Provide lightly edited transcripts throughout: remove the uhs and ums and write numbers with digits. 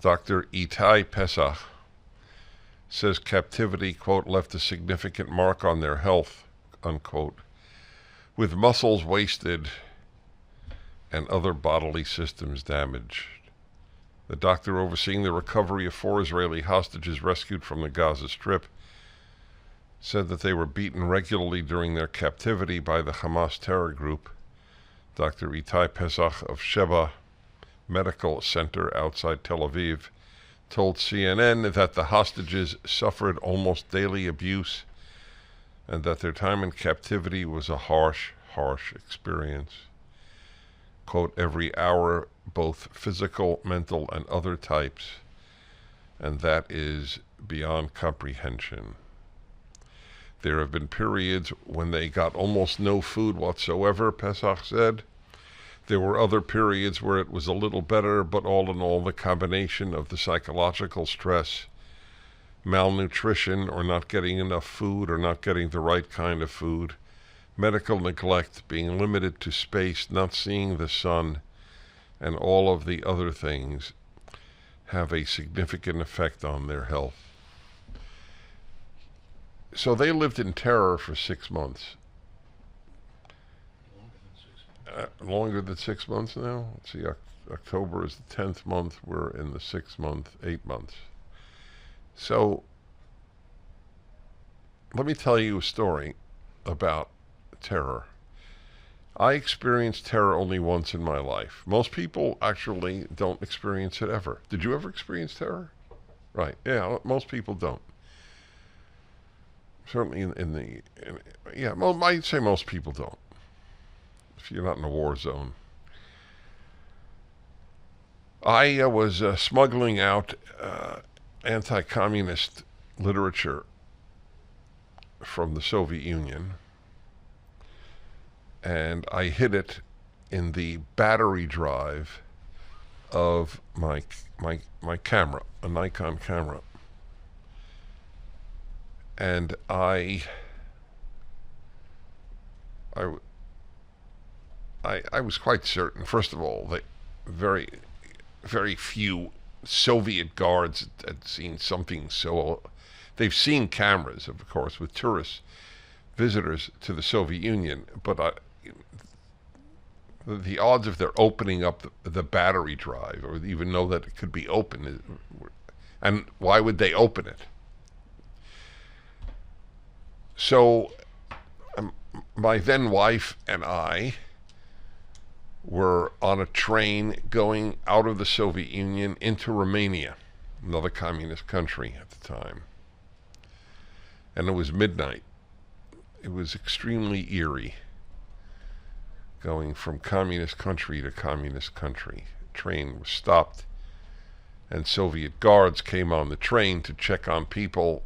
Dr. Itai Pesach says captivity, quote, left a significant mark on their health, unquote, with muscles wasted and other bodily systems damaged. The doctor overseeing the recovery of 4 Israeli hostages rescued from the Gaza Strip said that they were beaten regularly during their captivity by the Hamas terror group. Dr. Itai Pesach of Sheba Medical Center outside Tel Aviv told CNN that the hostages suffered almost daily abuse and that their time in captivity was a harsh experience. Quote, every hour, both physical, mental, and other types, and that is beyond comprehension. There have been periods when they got almost no food whatsoever, Pesach said. There were other periods where it was a little better, but all in all, the combination of the psychological stress, malnutrition, or not getting enough food, or not getting the right kind of food, medical neglect, being limited to space, not seeing the sun, and all of the other things have a significant effect on their health. So they lived in terror for 6 months. Longer than 6 months now? Let's see, October is the 10th month. We're in the 6th month, 8 months. So let me tell you a story about terror. I experienced terror only once in my life. Most people actually don't experience it ever. Did you ever experience terror? Right. Yeah, most people don't. Certainly I'd say most people don't, if you're not in a war zone. I was smuggling out anti-communist literature from the Soviet Union, and I hid it in the battery drive of my camera, a Nikon camera. And I was quite certain, first of all, that very, very few Soviet guards had seen something so. They've seen cameras, of course, with tourists, visitors to the Soviet Union, but the odds of their opening up the battery drive, or even know that it could be open, and why would they open it? So my then wife and I were on a train going out of the Soviet Union into Romania, another communist country at the time. And it was midnight. It was extremely eerie, going from communist country to communist country. The train was stopped, and Soviet guards came on the train to check on people,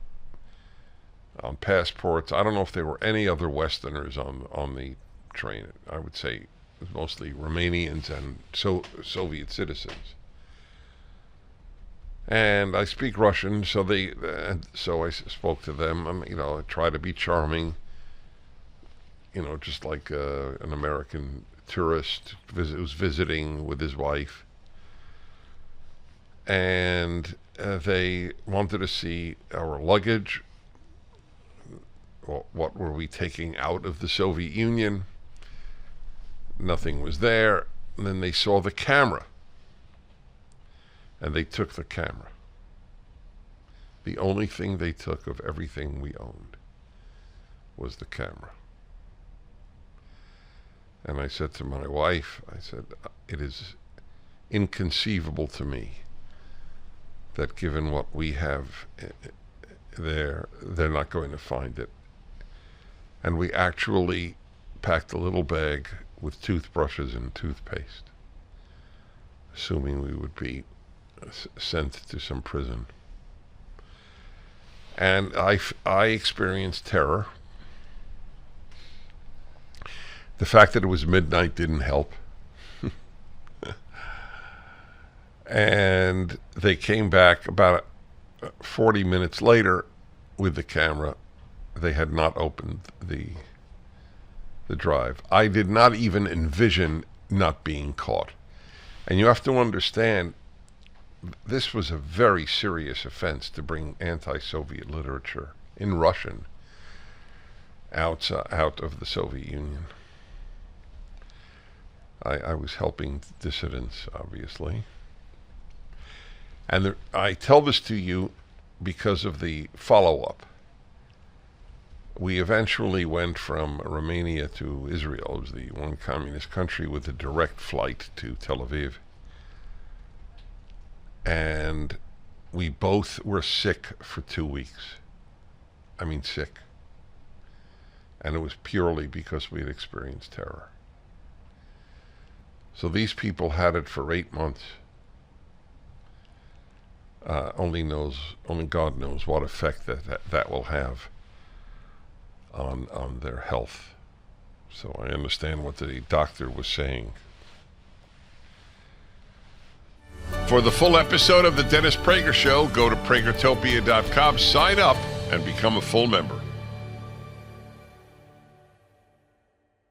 on passports. I don't know if there were any other Westerners on the train. I would say it was mostly Romanians and Soviet citizens. And I speak Russian, so I spoke to them. I try to be charming, just like an American tourist who's visiting with his wife. And they wanted to see our luggage. What were we taking out of the Soviet Union? Nothing was there. And then they saw the camera, and they took the camera. The only thing they took of everything we owned was the camera. And I said to my wife, it is inconceivable to me that given what we have there, they're not going to find it. And we actually packed a little bag with toothbrushes and toothpaste, assuming we would be sent to some prison. And I experienced terror. The fact that it was midnight didn't help. And they came back about 40 minutes later with the camera. They had not opened the drive. I did not even envision not being caught. And you have to understand, this was a very serious offense to bring anti-Soviet literature in Russian out of the Soviet Union. I was helping dissidents, obviously. And I tell this to you because of the follow-up. We eventually went from Romania to Israel. It was the one communist country with a direct flight to Tel Aviv. And we both were sick for 2 weeks. I mean, sick. And it was purely because we had experienced terror. So these people had it for 8 months. Only God knows what effect that will have on their health. So I understand what the doctor was saying. For the full episode of the Dennis Prager Show, go to pragertopia.com, sign up, and become a full member.